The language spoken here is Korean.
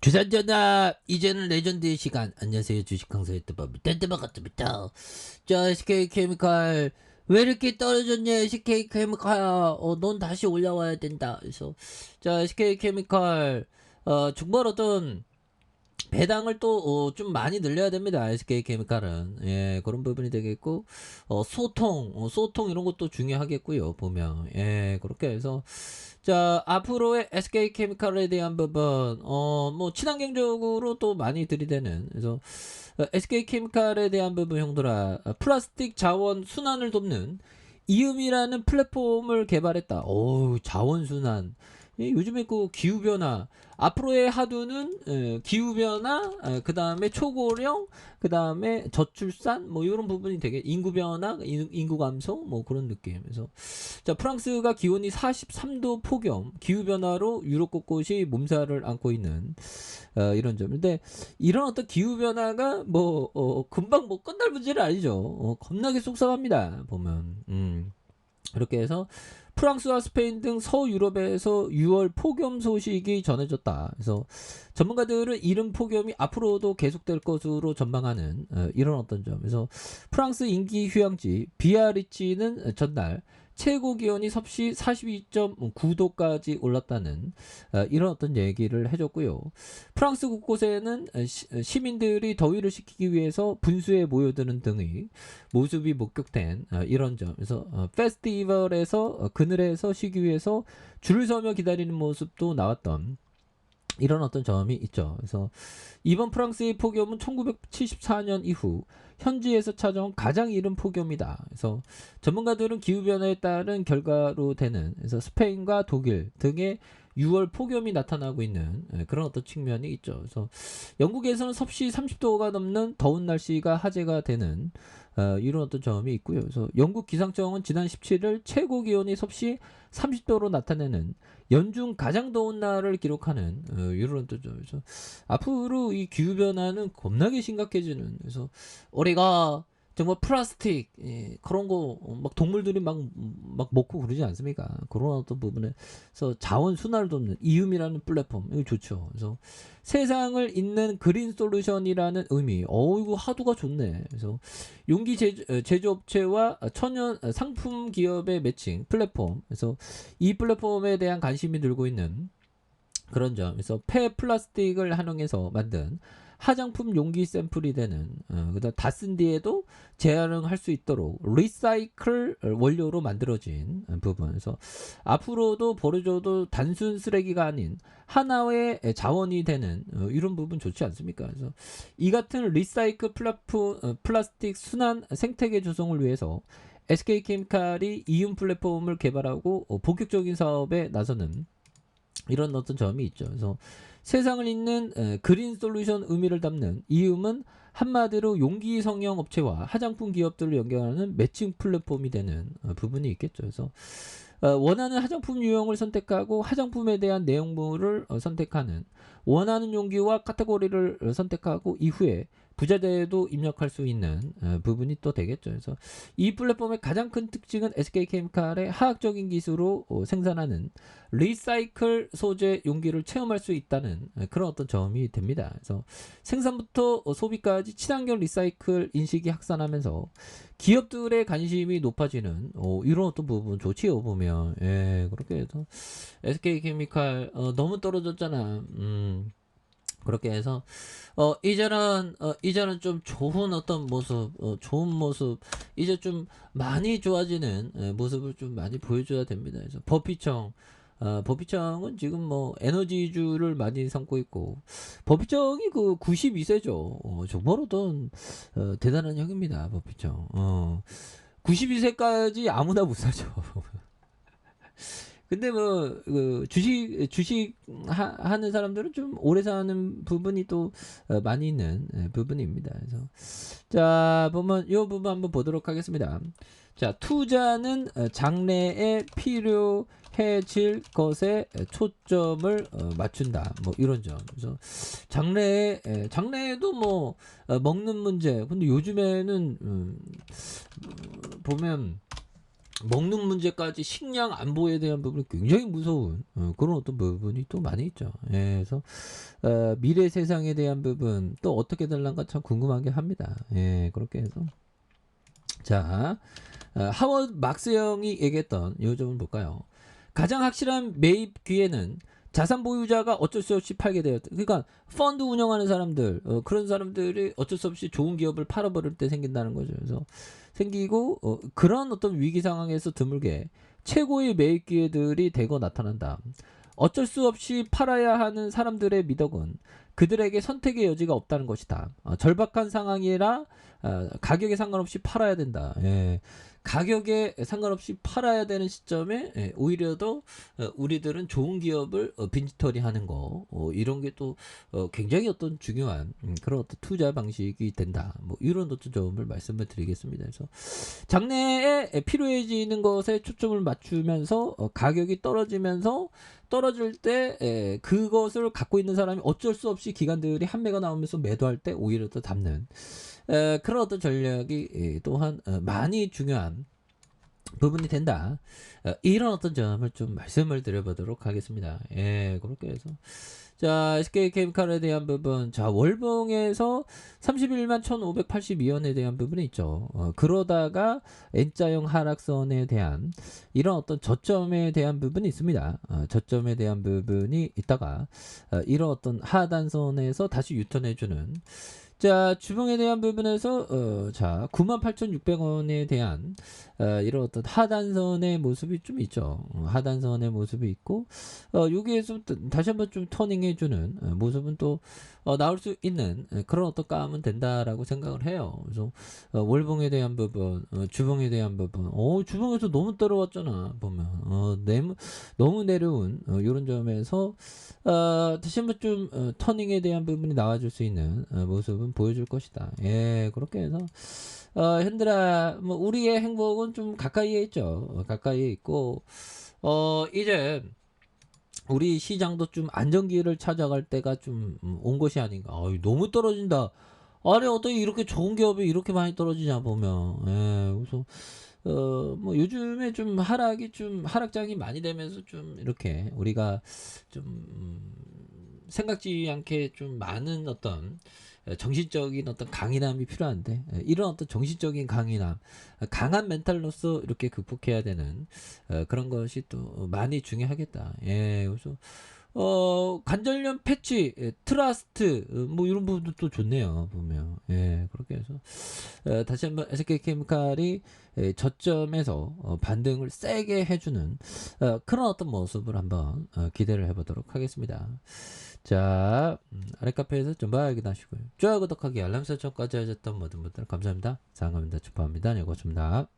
주산전화 이제는 레전드의 시간. 안녕하세요, 주식 강사의 뜨밤 뜬뜨밤같습니다. 자, SK케미칼 왜 이렇게 떨어졌냐? SK케미칼 넌 다시 올라와야 된다. 그래서 자, SK케미칼 중벌어떤 배당을 또 좀 많이 늘려야 됩니다. SK케미칼은 그런 부분이 되겠고, 소통 이런 것도 중요하겠고요. 보면 그렇게 해서 자, 앞으로의 SK케미칼에 대한 부분 뭐 친환경적으로 또 많이 들이대는, 그래서 SK케미칼에 대한 부분 형들아, 플라스틱 자원 순환을 돕는 이음이라는 플랫폼을 개발했다. 자원 순환. 요즘에 그 기후변화, 앞으로의 하두는 기후변화, 그 다음에 초고령, 그 다음에 저출산, 뭐 이런 부분이 되게 인구변화, 인구 감소, 뭐 그런 느낌. 그래서 자, 프랑스가 기온이 43도 폭염, 기후변화로 유럽 곳곳이 몸살을 앓고 있는 이런 점. 근데 이런 어떤 기후변화가 금방 뭐 끝날 문제는 아니죠. 겁나게 속상합니다. 보면. 이렇게 해서 프랑스와 스페인 등 서유럽에서 6월 폭염 소식이 전해졌다. 그래서 전문가들은 이른 폭염이 앞으로도 계속될 것으로 전망하는 이런 어떤 점. 그래서 프랑스 인기 휴양지 비아리치는 전날 최고 기온이 섭씨 42.9도까지 올랐다는 이런 어떤 얘기를 해줬고요. 프랑스 곳곳에는 시민들이 더위를 식히기 위해서 분수에 모여드는 등의 모습이 목격된 이런 점. 그래서 페스티벌에서 그늘에서 쉬기 위해서 줄을 서며 기다리는 모습도 나왔던 이런 어떤 점이 있죠. 그래서 이번 프랑스의 폭염은 1974년 이후 현지에서 찾아온 가장 이른 폭염이다. 그래서 전문가들은 기후변화에 따른 결과로 되는, 그래서 스페인과 독일 등의 6월 폭염이 나타나고 있는 그런 어떤 측면이 있죠. 그래서 영국에서는 섭씨 30도가 넘는 더운 날씨가 화제가 되는 이런 어떤 점이 있고요. 그래서 영국 기상청은 지난 17일 최고 기온이 섭씨 30도로 나타내는 연중 가장 더운 날을 기록하는 이런 어떤 점에서 앞으로 이 기후 변화는 겁나게 심각해지는, 그래서 우리가 정말 플라스틱 그런 거 막 동물들이 막 먹고 그러지 않습니까? 그런 어떤 부분에서 자원 순환을 돕는 이음이라는 플랫폼, 이거 좋죠. 그래서 세상을 잇는 그린 솔루션이라는 의미. 이거 하도가 좋네. 그래서 용기 제조업체와 천연 상품 기업의 매칭 플랫폼. 그래서 이 플랫폼에 대한 관심이 늘고 있는 그런 점. 그래서 폐 플라스틱을 활용해서 만든 화장품 용기 샘플이 되는, 그다음 다 쓴 뒤에도 재활용할 수 있도록 리사이클 원료로 만들어진 부분. 그래서 앞으로도 버려져도 단순 쓰레기가 아닌 하나의 자원이 되는 이런 부분 좋지 않습니까? 그래서 이 같은 리사이클 플라스틱 순환 생태계 조성을 위해서 SK케미칼이 이음 플랫폼을 개발하고 본격적인 사업에 나서는 이런 어떤 점이 있죠. 그래서 세상을 잇는 그린 솔루션 의미를 담는 이음은 한마디로 용기 성형 업체와 화장품 기업들을 연결하는 매칭 플랫폼이 되는 부분이 있겠죠. 그래서 원하는 화장품 유형을 선택하고 화장품에 대한 내용물을 선택하는, 원하는 용기와 카테고리를 선택하고 이후에 부자재도 입력할 수 있는 부분이 또 되겠죠. 그래서 이 플랫폼의 가장 큰 특징은 SK케미칼의 화학적인 기술로 생산하는 리사이클 소재 용기를 체험할 수 있다는 그런 어떤 점이 됩니다. 그래서 생산부터 소비까지 친환경 리사이클 인식이 확산하면서 기업들의 관심이 높아지는 이런 어떤 부분 좋지요. 보면 그렇게 해서 SK케미칼 너무 떨어졌잖아. 그렇게 해서 이제는 좀 좋은 어떤 모습, 좋은 모습, 이제 좀 많이 좋아지는 모습을 좀 많이 보여줘야 됩니다. 그래서 버피청은 지금 뭐 에너지주를 많이 삼고 있고, 버피청이 그 92세죠. 정말로도 대단한 형입니다. 버피청. 92세까지 아무나 못 사죠. 근데 그 주식 하는 사람들은 좀 오래 사는 부분이 또 많이 있는 부분입니다. 그래서 자, 보면 이 부분 한번 보도록 하겠습니다. 자, 투자는 장래에 필요해질 것에 초점을 맞춘다. 뭐 이런 점. 그래서 장래에도 뭐 먹는 문제. 근데 요즘에는 보면 먹는 문제까지 식량 안보에 대한 부분이 굉장히 무서운 그런 어떤 부분이 또 많이 있죠. 예, 그래서 미래 세상에 대한 부분 또 어떻게 될란가 참 궁금하게 합니다. 예, 그렇게 해서 자 하워드 막스 형이 얘기했던 요 점을 볼까요? 가장 확실한 매입 기회는 자산 보유자가 어쩔 수 없이 팔게 되었다. 그러니까 펀드 운영하는 사람들, 그런 사람들이 어쩔 수 없이 좋은 기업을 팔아버릴 때 생긴다는 거죠. 그래서 생기고 그런 어떤 위기 상황에서 드물게 최고의 매입 기회들이 대거 나타난다. 어쩔 수 없이 팔아야 하는 사람들의 미덕은 그들에게 선택의 여지가 없다는 것이다. 절박한 상황이라 가격에 상관없이 팔아야 된다. 예. 가격에 상관없이 팔아야 되는 시점에 오히려 더 우리들은 좋은 기업을 빈지털이하는 거 이런 게 또 굉장히 어떤 중요한 그런 어떤 투자 방식이 된다. 뭐 이런 어떤 점을 말씀을 드리겠습니다. 그래서 장래에 필요해지는 것에 초점을 맞추면서 가격이 떨어지면서 떨어질 때 그것을 갖고 있는 사람이 어쩔 수 없이 기관들이 한매가 나오면서 매도할 때 오히려 더 담는 그런 어떤 전략이 또한 많이 중요한 부분이 된다. 이런 어떤 점을 좀 말씀을 드려보도록 하겠습니다. 예, 그렇게 해서 자 SK케미칼에 대한 부분 자 월봉에서 31만 1582원에 대한 부분이 있죠. 그러다가 N자형 하락선에 대한 이런 어떤 저점에 대한 부분이 있습니다. 저점에 대한 부분이 있다가 이런 어떤 하단선에서 다시 유턴해주는 자 주봉에 대한 부분에서 자 98,600원에 대한 이런 어떤 하단선의 모습이 좀 있죠. 하단선의 모습이 있고 여기에서 다시 한번 좀 터닝해주는 모습은 또 나올 수 있는 그런 어떤 감은 된다라고 생각을 해요. 그래서 월봉에 대한 부분, 주봉에 대한 부분, 주봉에서 너무 떨어왔잖아 보면 너무 내려온 이런 점에서 다시 한번 좀 터닝에 대한 부분이 나와줄 수 있는 모습은 보여줄 것이다. 예, 그렇게 해서 현들아 뭐 우리의 행복은 좀 가까이에 있죠. 가까이에 있고 이제 우리 시장도 좀 안정기를 찾아갈 때가 좀 온 것이 아닌가. 너무 떨어진다. 아니 어떻게 이렇게 좋은 기업이 이렇게 많이 떨어지냐 보면. 예, 그래서 뭐 요즘에 좀 하락이 좀 하락장이 많이 되면서 좀 이렇게 우리가 좀 생각지 않게 좀 많은 어떤 정신적인 어떤 강인함이 필요한데 이런 어떤 정신적인 강인함 강한 멘탈로서 이렇게 극복해야 되는 그런 것이 또 많이 중요하겠다. 예, 그래서 관절염 패치, 트러스트, 뭐 이런 부분도 또 좋네요, 보면. 예, 그렇게 해서, 다시 한번 SK케미칼이 저점에서 반등을 세게 해주는 그런 어떤 모습을 한번 기대를 해보도록 하겠습니다. 자, 아래 카페에서 좀 봐야긴 하시고요. 좋아요, 구독하기, 알람 설정까지 하셨던 모든 분들 감사합니다. 사랑합니다. 축하합니다. 네, 고맙습니다.